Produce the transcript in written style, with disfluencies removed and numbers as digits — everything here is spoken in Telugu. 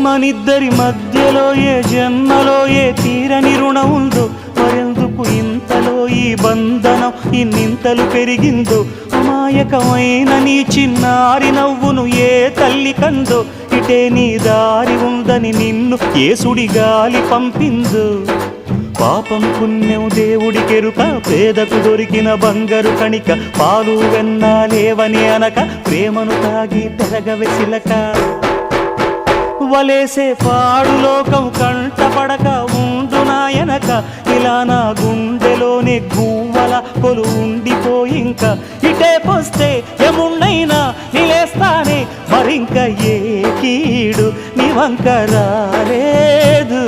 మనిద్దరి మధ్యలో ఏ జన్మలో ఏ తీరని రుణం ఉందో, మరెందుకు ఇంతలో ఈ బంధనం ఇన్నింతలు పెరిగిందో, అమాయకమైన నీ చిన్నారి నవ్వును ఏ తల్లి కందో, ఇటే నీ దారి ఉందని నిన్ను ఏ సుడి గాలి పంపిందో. పాపం పుణ్యం దేవుడికెరుక, పేదకు దొరికిన బంగారు కణిక, పాలు వెన్నా లేవని అనక ప్రేమను తాగి తెరగవెసిలక. వలేసే పాడు లోకం కంటపడక ఉండు నాయనక, ఇలా నా గుండెలోనే గువ్వల కొలు ఉండిపోయింక. ఇటే పోస్తే ఎమున్నైనా నిలేస్తానే, మరింక ఏ కీడు నీ వంక రాలేదు.